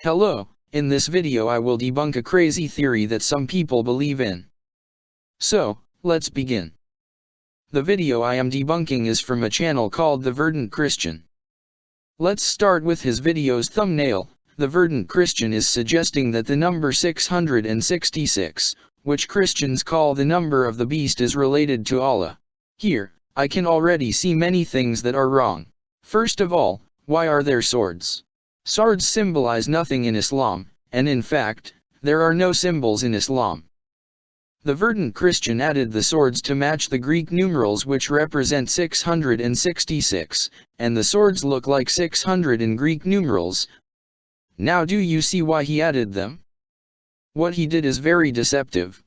Hello, in this video I will debunk a crazy theory that some people believe in. So, let's begin. The video I am debunking is from a channel called The Verdant Christian. Let's start with his video's thumbnail. The Verdant Christian is suggesting that the number 666, which Christians call the number of the beast, is related to Allah. Here, I can already see many things that are wrong. First of all, why are there swords? Swords symbolize nothing in Islam, and in fact, there are no symbols in Islam. The Verdant Christian added the swords to match the Greek numerals, which represent 666, and the swords look like 600 in Greek numerals. Now do you see why he added them? What he did is very deceptive.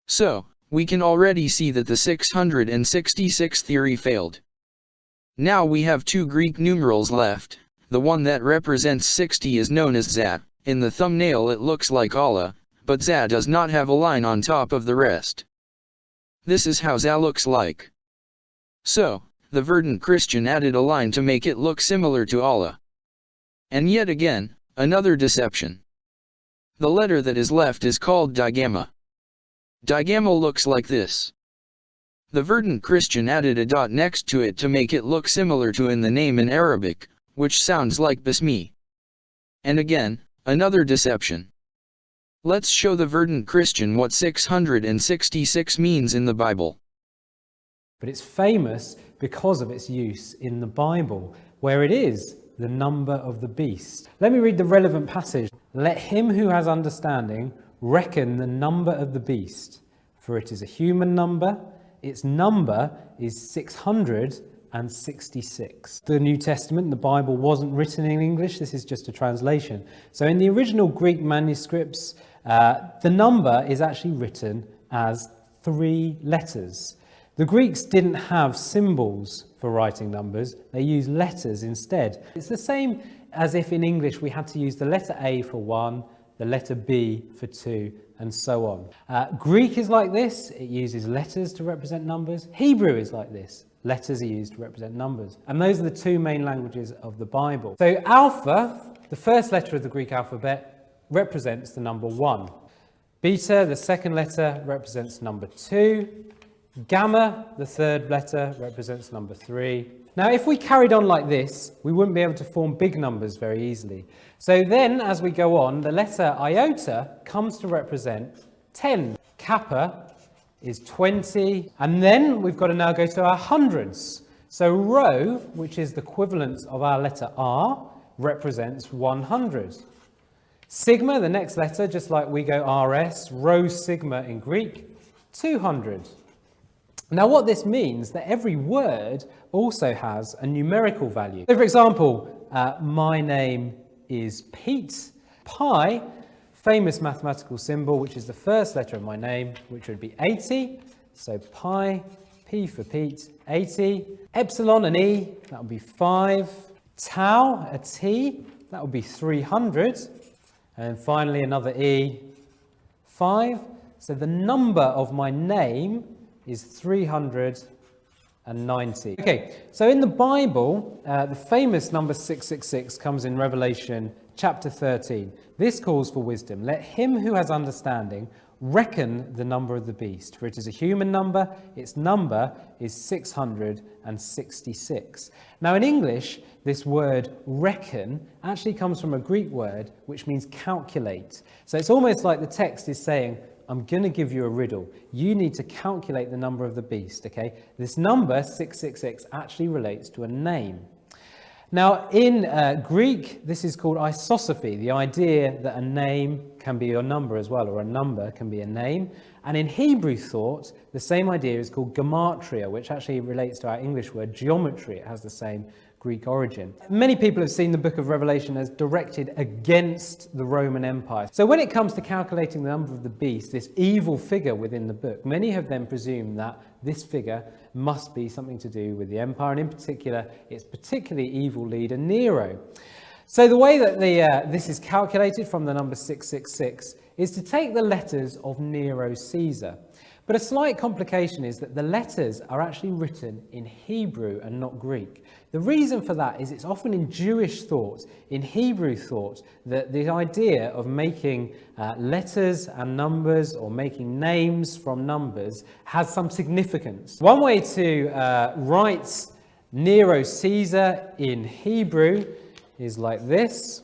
So, we can already see that the 666 theory failed. Now we have two Greek numerals left. The one that represents 60 is known as Za. In the thumbnail it looks like Allah, but Za does not have a line on top of the rest. This is how Za looks like. So, the Verdant Christian added a line to make it look similar to Allah. And yet again, another deception. The letter that is left is called digamma. Digamma looks like this. The Verdant Christian added a dot next to it to make it look similar to in the name in Arabic, which sounds like Bismi. And again, another deception. Let's show the Verdant Christian what 666 means in the Bible. But it's famous because of its use in the Bible, where it is the number of the beast. Let me read the relevant passage. Let him who has understanding reckon the number of the beast, for it is a human number. Its number is 666. The New Testament, the Bible, wasn't written in English. This is just a translation. So in the original Greek manuscripts, the number is actually written as 3 letters. The Greeks didn't have symbols for writing numbers. They used letters instead. It's the same as if in English we had to use the letter A for 1, the letter B for 2, and so on. Greek is like this. It uses letters to represent numbers. Hebrew is like this. Letters are used to represent numbers. And those are the two main languages of the Bible. So alpha, the first letter of the Greek alphabet, represents the number 1. Beta, the second letter, represents number 2. Gamma, the third letter, represents number 3. Now, if we carried on like this, we wouldn't be able to form big numbers very easily. So then, as we go on, the letter iota comes to represent 10. Kappa is 20. And then we've got to now go to our hundreds. So rho, which is the equivalent of our letter R, represents 100. Sigma, the next letter, just like we go RS, rho sigma in Greek, 200. Now what this means that every word also has a numerical value. So for example, my name is Pete. Pi, famous mathematical symbol, which is the first letter of my name, which would be 80. So pi, P for Pete, 80. Epsilon, an E, that would be 5. Tau, a T, that would be 300. And finally another E, 5. So the number of my name is 390. Okay, so in the Bible, the famous number 666 comes in Revelation chapter 13. This calls for wisdom. Let him who has understanding reckon the number of the beast, for it is a human number. Its number is 666. Now in English, this word reckon actually comes from a Greek word which means calculate. So it's almost like the text is saying, I'm going to give you a riddle. You need to calculate the number of the beast, okay? This number, 666, actually relates to a name. Now, in Greek, this is called isosophy, the idea that a name can be a number as well, or a number can be a name. And in Hebrew thought, the same idea is called gematria, which actually relates to our English word geometry. It has the same Greek origin. Many people have seen the book of Revelation as directed against the Roman Empire. So when it comes to calculating the number of the beast, this evil figure within the book, many have then presumed that this figure must be something to do with the empire, and in particular, its particularly evil leader, Nero. So the way that this is calculated from the number 666 is to take the letters of Nero Caesar. But a slight complication is that the letters are actually written in Hebrew and not Greek. The reason for that is it's often in Jewish thought, in Hebrew thought, that the idea of making letters and numbers or making names from numbers has some significance. One way to write Nero Caesar in Hebrew is like this.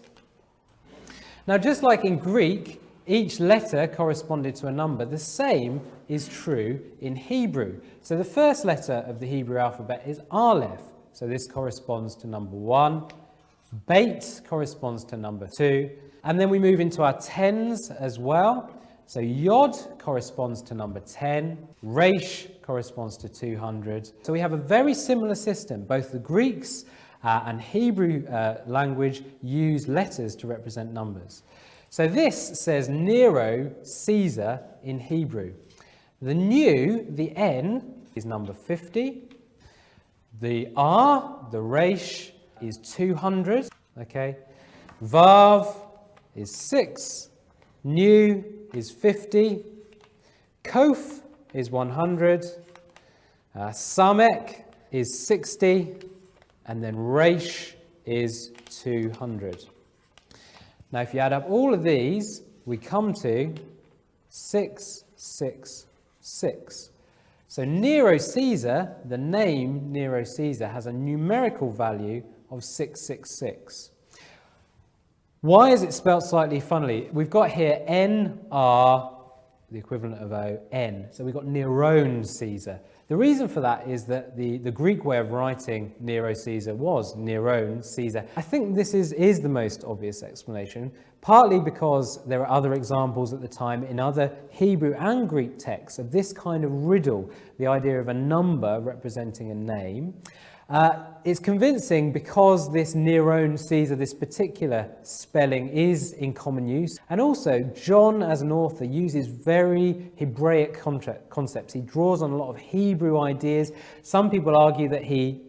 Now, just like in Greek, each letter corresponded to a number, the same is true in Hebrew. So the first letter of the Hebrew alphabet is Aleph. So this corresponds to number 1. Beit corresponds to number 2. And then we move into our tens as well. So Yod corresponds to number 10. Resh corresponds to 200. So we have a very similar system. Both the Greeks and Hebrew language use letters to represent numbers. So this says Nero Caesar in Hebrew. The new, the N, is number 50. The R, the Resh, is 200. Okay. Vav is 6. Nu is 50. Kof is 100. Samek is 60. And then Resh is 200. Now, if you add up all of these, we come to 666. So Nero Caesar, the name Nero Caesar, has a numerical value of 666. Why is it spelt slightly funnily? We've got here NR, the equivalent of O, N. So we've got Neron Caesar. The reason for that is that the Greek way of writing Nero Caesar was Neron Caesar. I think this is the most obvious explanation, partly because there are other examples at the time in other Hebrew and Greek texts of this kind of riddle, the idea of a number representing a name. It's convincing because this Neron Caesar, this particular spelling, is in common use. And also, John, as an author, uses very Hebraic concepts. He draws on a lot of Hebrew ideas. Some people argue that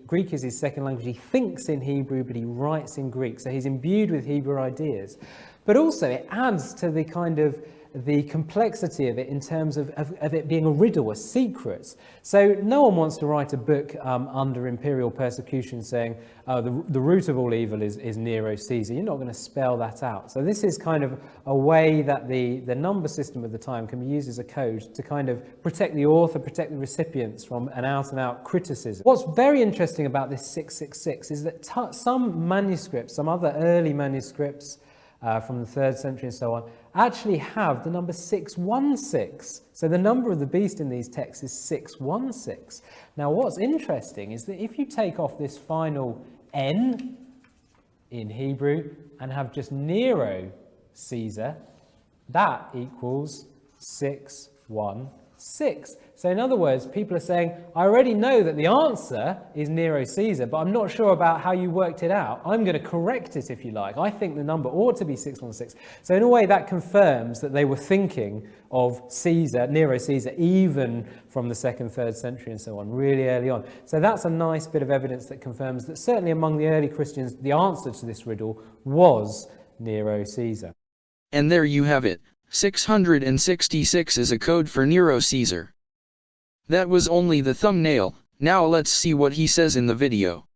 Greek is his second language. He thinks in Hebrew, but he writes in Greek. So he's imbued with Hebrew ideas. But also, it adds to the kind of the complexity of it in terms of it being a riddle, a secret. So no one wants to write a book under imperial persecution saying, oh, the root of all evil is Nero Caesar. You're not going to spell that out. So this is kind of a way that the number system of the time can be used as a code to kind of protect the author, protect the recipients from an out-and-out criticism. What's very interesting about this 666 is that some manuscripts, some other early manuscripts from the 3rd century and so on, actually have the number 616. So the number of the beast in these texts is 616. Now what's interesting is that if you take off this final N in Hebrew and have just Nero Caesar, that equals 616. So in other words, people are saying, I already know that the answer is Nero Caesar, but I'm not sure about how you worked it out. I'm going to correct it if you like. I think the number ought to be 616. So in a way that confirms that they were thinking of Caesar, Nero Caesar, even from the 2nd, 3rd century and so on, really early on. So that's a nice bit of evidence that confirms that certainly among the early Christians, the answer to this riddle was Nero Caesar. And there you have it. 666 is a code for Nero Caesar. That was only the thumbnail. Now let's see what he says in the video.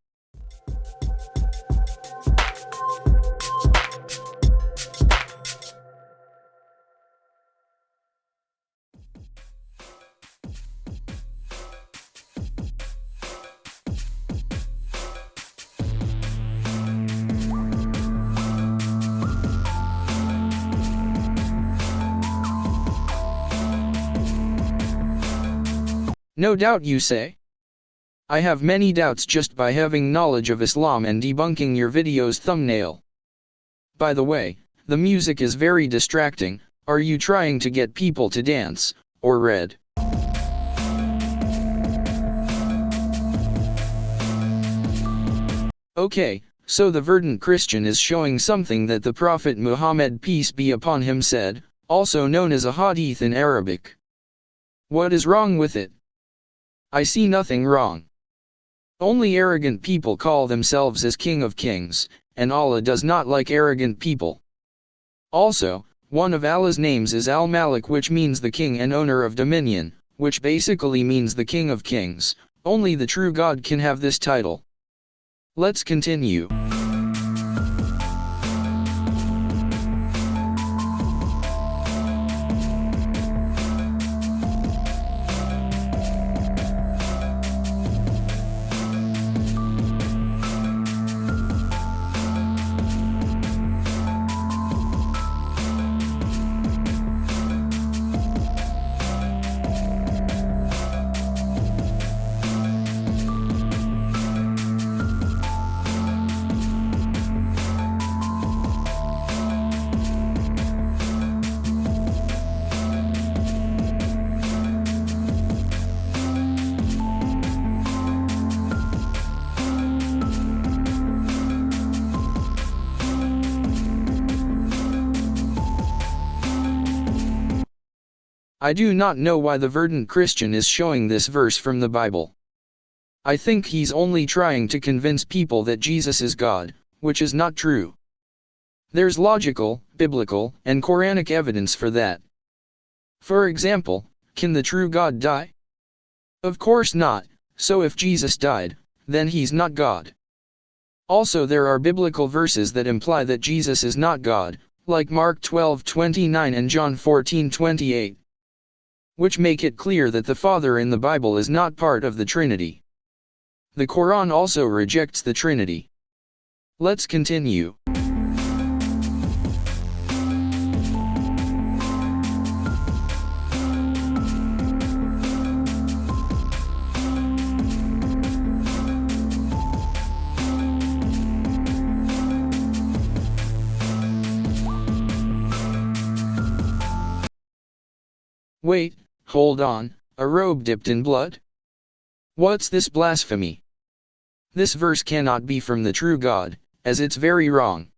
No doubt, you say? I have many doubts just by having knowledge of Islam and debunking your video's thumbnail. By the way, the music is very distracting. Are you trying to get people to dance, or read? Okay, so the verdant Christian is showing something that the Prophet Muhammad, peace be upon him, said, also known as a hadith in Arabic. What is wrong with it? I see nothing wrong. Only arrogant people call themselves as King of Kings, and Allah does not like arrogant people. Also, one of Allah's names is Al-Malik, which means the king and owner of dominion, which basically means the King of Kings. Only the true God can have this title. Let's continue. I do not know why the verdant Christian is showing this verse from the Bible. I think he's only trying to convince people that Jesus is God, which is not true. There's logical, biblical, and Quranic evidence for that. For example, can the true God die? Of course not, so if Jesus died, then he's not God. Also, there are biblical verses that imply that Jesus is not God, like Mark 12:29 and John 14:28. Which make it clear that the Father in the Bible is not part of the Trinity. The Quran also rejects the Trinity. Let's continue. Wait, hold on, a robe dipped in blood? What's this blasphemy? This verse cannot be from the true God, as it's very wrong.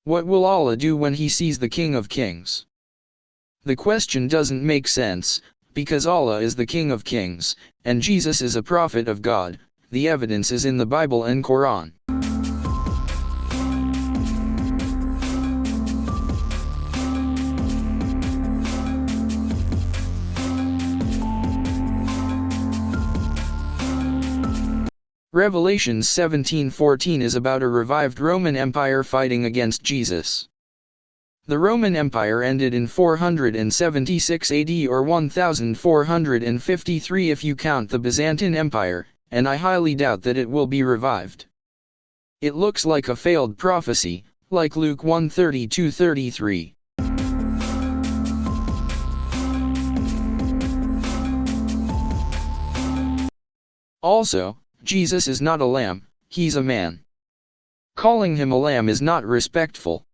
What will Allah do when he sees the King of Kings? The question doesn't make sense, because Allah is the King of Kings, and Jesus is a prophet of God. The evidence is in the Bible and Quran. Revelation 17:14 is about a revived Roman Empire fighting against Jesus. The Roman Empire ended in 476 AD or 1453 if you count the Byzantine Empire, and I highly doubt that it will be revived. It looks like a failed prophecy, like Luke 1:32-33. Also, Jesus is not a lamb, he's a man. Calling him a lamb is not respectful.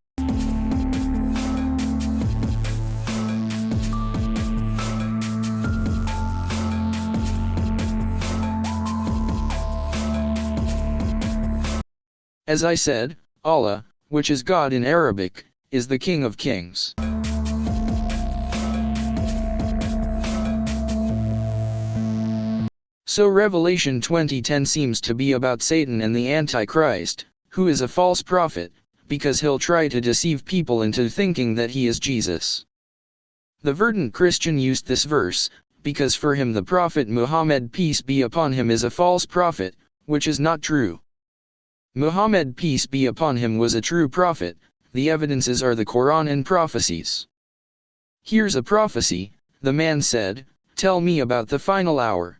As I said, Allah, which is God in Arabic, is the King of Kings. So Revelation 20:10 seems to be about Satan and the Antichrist, who is a false prophet, because he'll try to deceive people into thinking that he is Jesus. The verdant Christian used this verse, because for him the prophet Muhammad peace be upon him is a false prophet, which is not true. Muhammad peace be upon him was a true prophet. The evidences are the Quran and prophecies. Here's a prophecy. The man said, "Tell me about the final hour."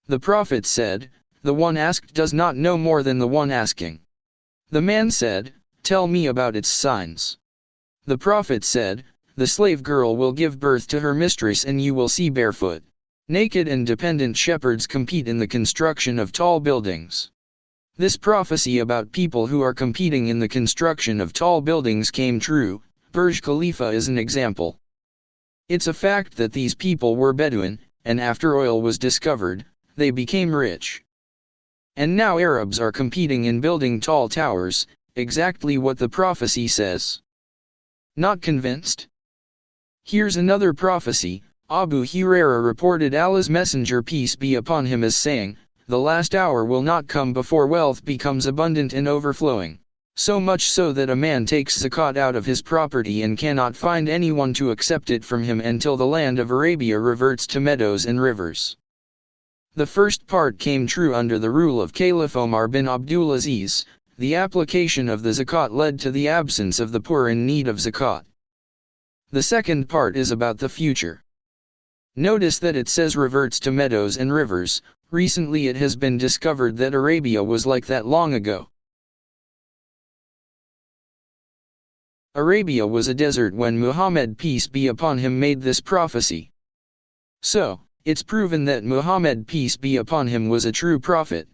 The prophet said, "The one asked does not know more than the one asking." The man said, "Tell me about its signs." The prophet said, "The slave girl will give birth to her mistress and you will see barefoot, naked and dependent shepherds compete in the construction of tall buildings." This prophecy about people who are competing in the construction of tall buildings came true. Burj Khalifa is an example. It's a fact that these people were Bedouin, and after oil was discovered, they became rich. And now Arabs are competing in building tall towers, exactly what the prophecy says. Not convinced? Here's another prophecy. Abu Huraira reported Allah's Messenger peace be upon him as saying, "The last hour will not come before wealth becomes abundant and overflowing. So much so that a man takes zakat out of his property and cannot find anyone to accept it from him until the land of Arabia reverts to meadows and rivers." The first part came true under the rule of Caliph Omar bin Abdulaziz. The application of the zakat led to the absence of the poor in need of zakat. The second part is about the future. Notice that it says reverts to meadows and rivers. Recently it has been discovered that Arabia was like that long ago. Arabia was a desert when Muhammad peace be upon him made this prophecy. So, it's proven that Muhammad peace be upon him was a true prophet.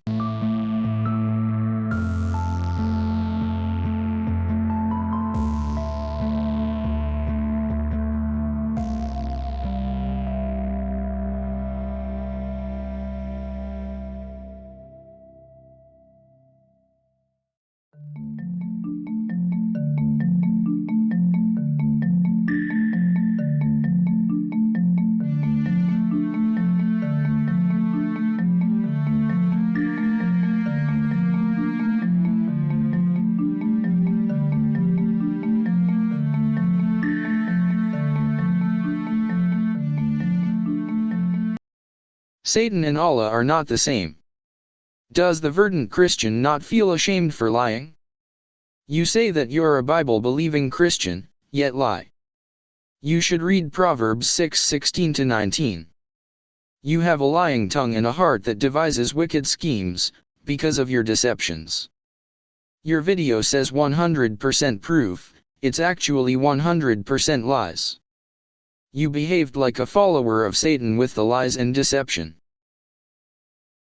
Satan and Allah are not the same. Does the verdant Christian not feel ashamed for lying? You say that you're a Bible-believing Christian, yet lie. You should read Proverbs 6:16-19. You have a lying tongue and a heart that devises wicked schemes, because of your deceptions. Your video says 100% proof, it's actually 100% lies. You behaved like a follower of Satan with the lies and deception.